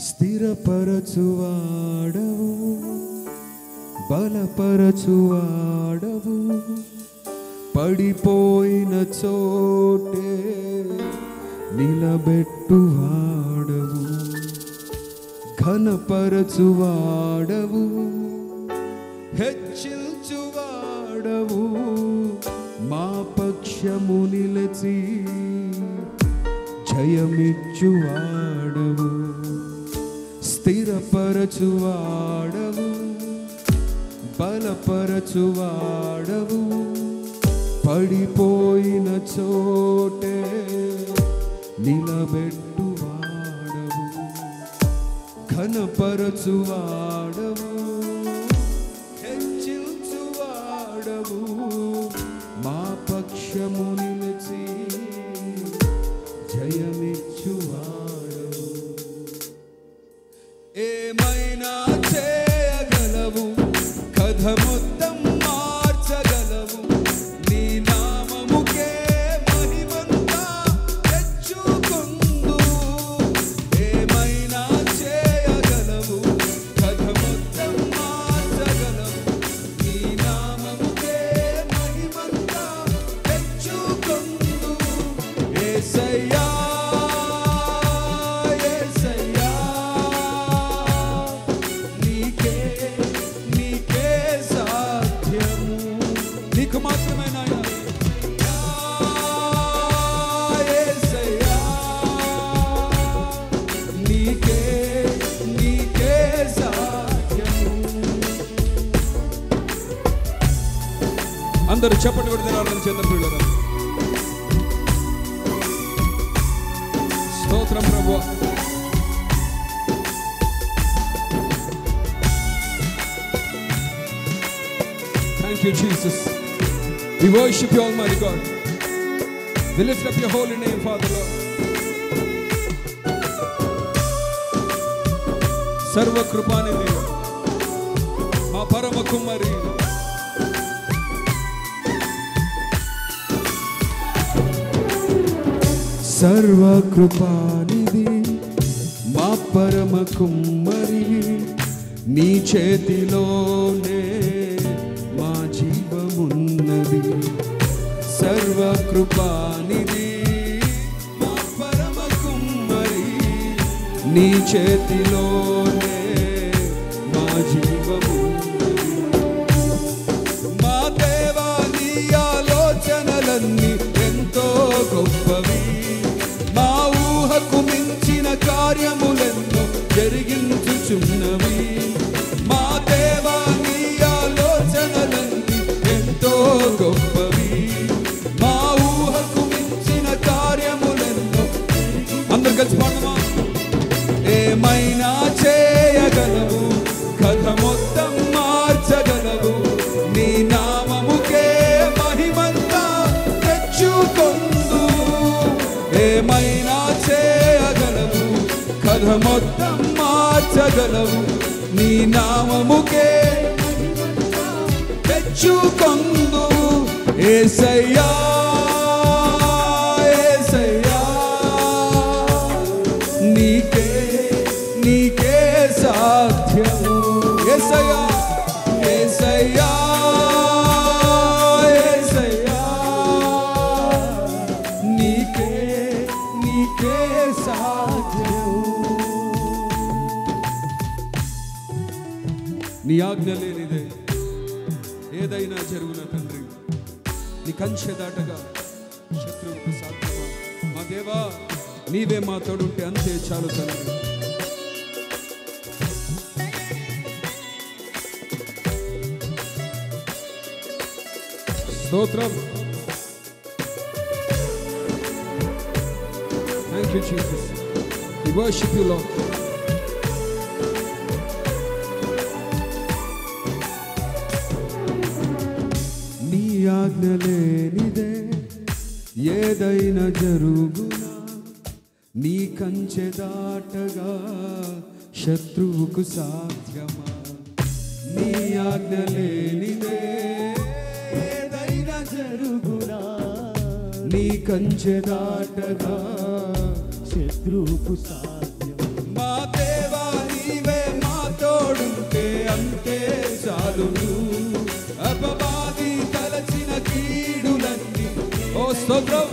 స్థిరపరచువాడవు, బలపరచువాడవు, పడిపోయిన చోటే నిలబెట్టువాడవు, ఘనపరచువాడవు, హెచ్చించువాడవు, మా పక్షము నిలిచి జయమిచ్చువాడవు, స్థిరపరచువాడవు, బలపరచువాడవు, పడిపోయిన చోటే నిలబెట్టువాడవు, ఘనపరచువాడవు, హెచ్చించువాడవు, మా పక్షము నిలిచి జయమిచ్చువాడవు. ఏమైనా చేయగలవు, కథ మొత్తం మార్చగలవు, నీ నామముకే మహిమంతా తెచ్చుకొందు. ఏమైనా చేయగలవు, కథ మొత్తం మార్చగలవు, నీ నామముకే మహిమంతా తెచ్చుకొందు. యేసయ్యా అందరూ చెప్పండి కూడా తినాలని చంద్రపిల్లరా. స్తోత్రం ప్రభువా. Thank you, Jesus. We worship you, Almighty God. We lift up your holy name, Father Lord. సర్వ కృపానిధి మా పరమ కుమారి, సర్వ కృపానిధి మా పరమ కుమ్మరి, నీ చేతిలోనే మా జీవమున్నది. సర్వ కృపానిధి మా పరమ కుమ్మరి, నీ చేతిలోనే మా జీవమున్నది. మా దేవా నీ ఆలోచనలన్నీ ఎంతో గొప్పవి, మా ఊహకు మించిన కార్యములెన్నో జరిగించుచున్నవి. మా దేవా నీ ఆలోచనలన్నీ ఎంతో గొప్పవి, మా ఊహకు మించిన కార్యములెన్నో. అందరు కలిసి పాడమా. ఏమైనా చేయగలవు, కథ మొత్తం మార్చగలవు, నీ నామముకే మహిమంతా తెచ్చుకొందు. ఏమైనా చేయగలవు, కథ మొత్తం మార్చగలవు, నీ నామముకే తెచ్చుకొందు. యేసయ్యా యేసయ్యా, నీకే నీకే సాధ్యము. యేసయ్యా యేసయ్యా యేసయ్యా, నీకే నీకే సాధ్యము. నీ ఆజ్ఞ లేనిదే ఏదైనా జరుగున తండ్రి, నీ కంచె దాటగా శత్రువుకు సాధ్యమా? మా దేవా నీవే మా తోడుంటే అంతే చాలు తండ్రి. స్తోత్రం. Thank you, Jesus. We worship you, Lord. నీ ఆజ్ఞ లేనిదే ఏదైనా జరుగునా, నీ కంచె దాటగా శత్రువుకు సాధ్యమా? నీ ఆజ్ఞ లేనిదే ఏదైనా జరుగునా, నీ కంచె దాటగా శత్రువుకు సాధ్యం. మా దేవా చాలును. అపవాది తలచిన కీడులన్నీ ఓ స్తోత్రం.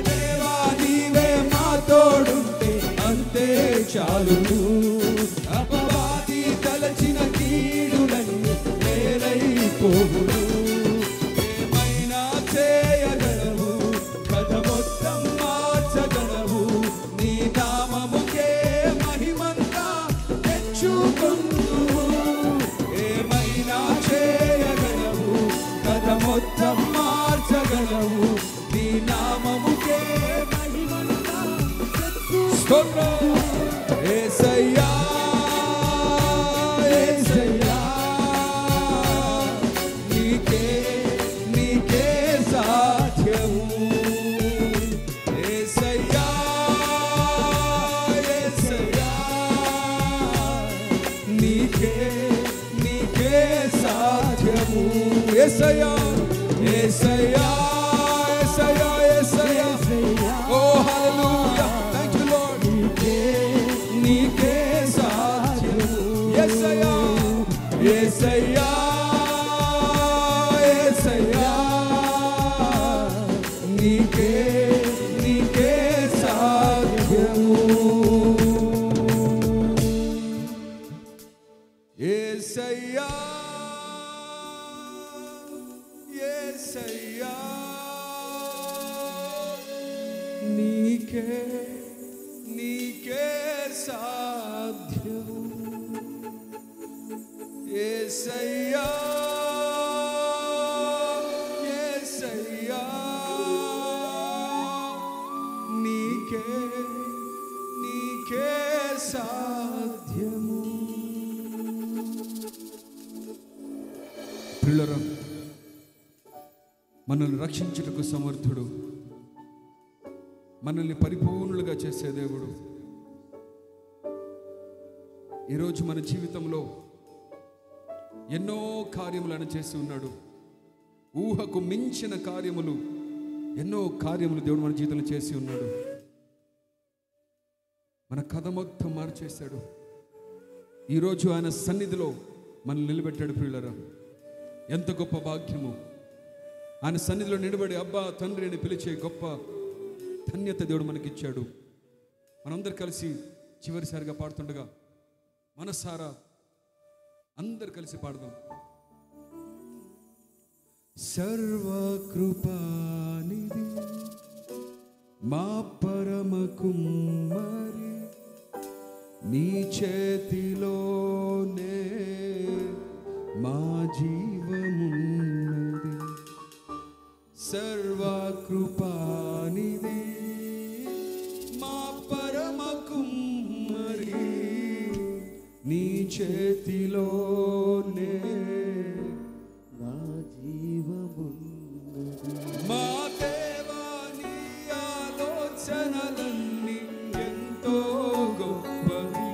దేవా నీవే మా తోడుంటే అంతే చాలును. అపవాది తలచిన కీడులన్నీ మేలైపోవును. ఏమైనా చేయగలవు, కథ మొత్తం మార్చగలవు. నీ నామముకే మహిమంతా తెచ్చుకొందువు. ఏమైనా చేయగలవు, కథ మొత్తం మార్చగలవు. నీ నామముకే మహిమంతా తెచ్చుకొందువు. యేసయ్యా యేసయ్యా నీకే నీకే సాధ్యము. యేసయ్యా యేసయ్యా నీకే నీకే సాధ్యము. యేసయ్యా యేసయ్యా యేసయ్యా యేసయ్యా ఓ హల్లెలూయా థాంక్ యూ లార్డ్. నీకే సాధ్యము. యేసయ్యా యేసయ్యా యేసయ్యా నీకే నీకే సాధ్యము. యేసయ్యా యేసయ్యా నీకే నీకే సాధ్యము. యేసయ్యా యేసయ్యా నీకే నీకే సాధ్యము. ప్రియులారా, మనల్ని రక్షించుటకు సమర్థుడు, మనల్ని పరిపూర్ణులుగా చేసే దేవుడు ఈరోజు మన జీవితంలో ఎన్నో కార్యములను చేసి ఉన్నాడు. ఊహకు మించిన కార్యములు, ఎన్నో కార్యములు దేవుడు మన జీవితంలో చేసి ఉన్నాడు. మన కథ మొత్తం మార్చేశాడు. ఈరోజు ఆయన సన్నిధిలో మనల్ని నిలబెట్టాడు. ప్రియులారా, ఎంత గొప్ప భాగ్యము! ఆయన సన్నిధిలో నిలబడి అబ్బా తండ్రి అని పిలిచే గొప్ప ధన్యత దేవుడు మనకిచ్చాడు. మనందరు కలిసి చివరిసారిగా పాడుతుండగా మనసారా అందరు కలిసి పాడదాం. సర్వకృపానిధి మా పరమ కుమ్మరి, నీ చేతిలోనే మా జీవమున్నది. సర్వకృపానిధి మా పరమ కుమ్మరి, నీ చేతిలోనే నా జీవమున్నది. మా దేవా నీ ఆలోచనలన్నీ ఎంతో గొప్పవి,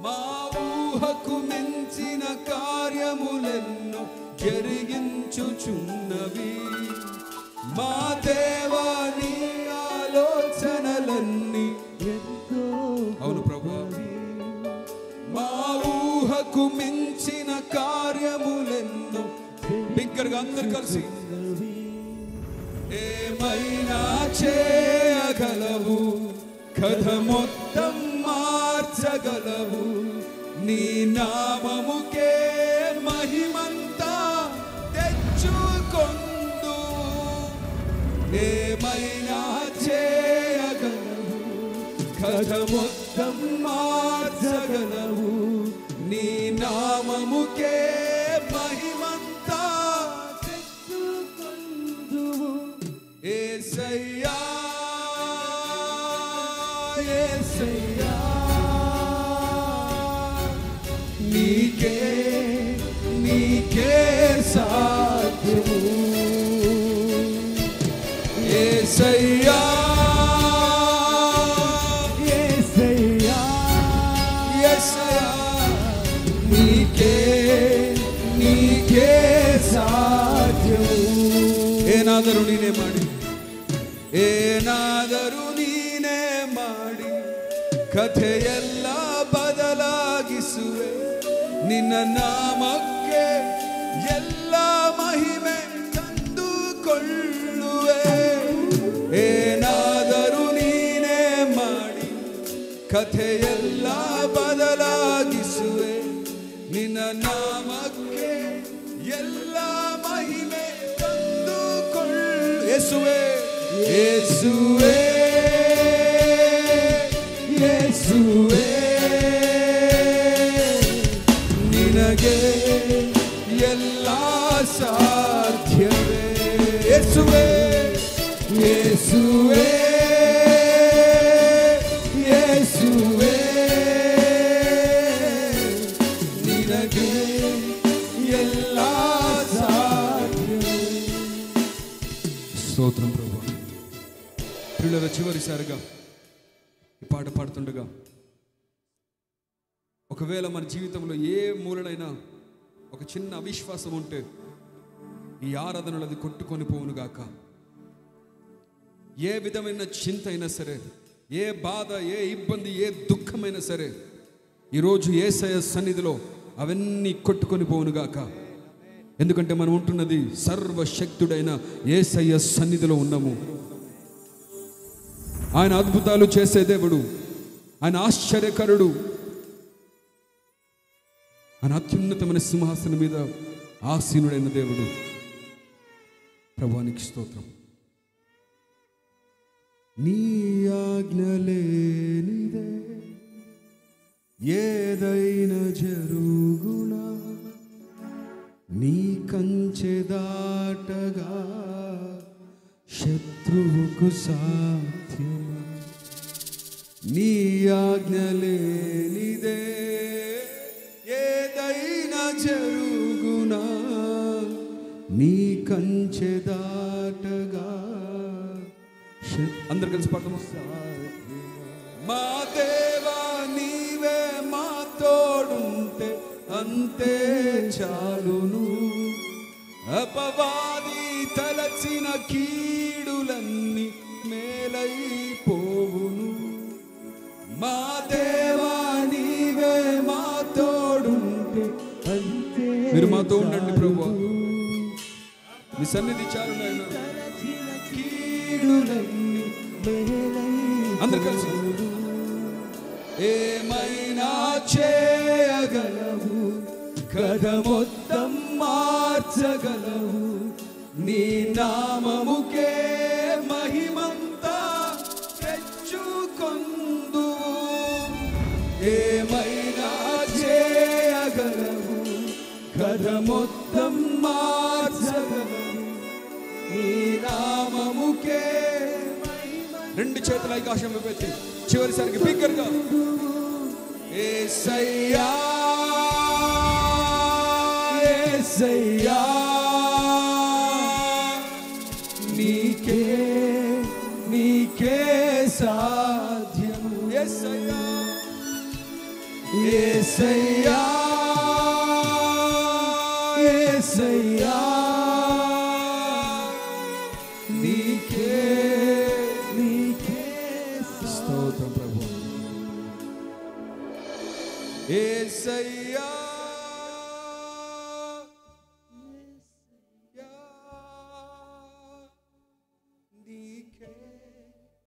మా ఊహకు మించిన కార్యములెన్నో జరిగించుచున్నవి. మా దేవా నీ ఆలోచనలన్నీ ఎంతో అవును ప్రభు, మా ఊహకు మించిన కార్యములెన్నో. బిగ్గరగా అందరు కలిసి ఏమైనా చేయగలవు, కథ మొత్తం మార్చగలవు. నీ నామముకే మహిమంతా తెచ్చుకొందు. ఏమైనా చేయగలవు, కథ మొత్తం మార్చగలవు. నీ నామముకే మహిమంతా తెచ్చుకొందువు. యేసయ్యా యేసయ్యా నీకే నీకే సాధ్యము. యేసయ్యా యేసయ్యా యేసయ్యా నీకే నీకే సాధ్యము. ಏನಾದರೂ ನೀನೇ ಮಾಡಿ, ಏನಾದರೂ ನೀನೇ ಮಾಡಿ ಕಥೆಯೆಲ್ಲ ಬದಲಾಗಿಸುವೆ. ನಿನ್ನ ನಾಮಕ್ಕೆ ಎಲ್ಲ ಮಹಿಮೆ ತಂದುಕೊಳ್ಳುವೆ. ಏನಾದರೂ ನೀನೇ ಮಾಡಿ ಕಥೆಯೆಲ್ಲ ಬದಲಾಗಿಸುವೆ. ನಿನ್ನ ನಾಮಕ್ಕೆ ಎಲ್ಲ ಮಹಿಮೆ ತಂದುಕೊಳ್ಳು. ಯೇಸುವೆ ಯೇಸುವೆ ಯೇಸುವೆ, ನಿನಗೆ ಎಲ್ಲ ಸಾಧ್ಯವೇ. ಯೇಸುವೆ ಯೇಸುವೆ ಯೇಸುವೆ, ನಿನಗೆ ಎಲ್ಲ ಸಾಧ್ಯವೇ. స్తోత్రం ప్రభువా. పిల్లల చివరిసారిగా ఈ పాట పాడుతుండగా ఒకవేళ మన జీవితంలో ఏ మూలనైనా ఒక చిన్న అవిశ్వాసం ఉంటే ఈ ఆరాధనలు అది కొట్టుకొని పోవునుగాక. ఏ విధమైన చింత అయినా సరే, ఏ బాధ, ఏ ఇబ్బంది, ఏ దుఃఖమైనా సరే ఈరోజు యేసయ్య సన్నిధిలో అవన్నీ కొట్టుకొని పోవునుగాక. ఎందుకంటే మనం ఉంటున్నది సర్వశక్తుడైన యేసయ్య సన్నిధిలో ఉన్నాము. ఆయన అద్భుతాలు చేసే దేవుడు, ఆయన ఆశ్చర్యకరుడు, ఆయన అత్యున్నతమైన సింహాసనం మీద ఆసీనుడైన దేవుడు. ప్రభువానికి స్తోత్రం. నీ ఆజ్ఞ లేనిదే ఏదైనా జరుగునా, నీ కంచె దాటగా శత్రువుకు సాధ్యమా. నీ ఆజ్ఞ లేనిదే ఏదైనా జరుగునా, నీ కంచె దాటగా. అందరు కలిసి పాడము. మా దేవా నీవే మా తోడుంటే అంతే చాలును. అపవాది తలచిన కీడులన్నీ మేలైపోవును. మా దేవా నీవే మా తోడుంటే అంతే. మీరు మాతో ఉండండి ప్రభువా, మీ సన్నిధి చాలు నాయన. కీడులన్నీ అందరు కలిసి. ఏమైనా చేయగలవు, కథ మొత్తం మార్చగలవు. నీ నామముకే మహిమంతా తెచ్చుకొందు. ఏమైనా చేయగలవు, కథ మొత్తం మార్చగలవు. నీ నామముకే. రెండు చేతుల ఆకాశం పెట్టి చివరిసారికి బిగ్గరగా యేసయ్యా యేసయ్యా, నీకే నీకే సాధ్యము. యేసయ్యా యేసయ్యా యేసయ్యా, నీకే నీకే స్తోత్రం ప్రభు. యేసయ్యా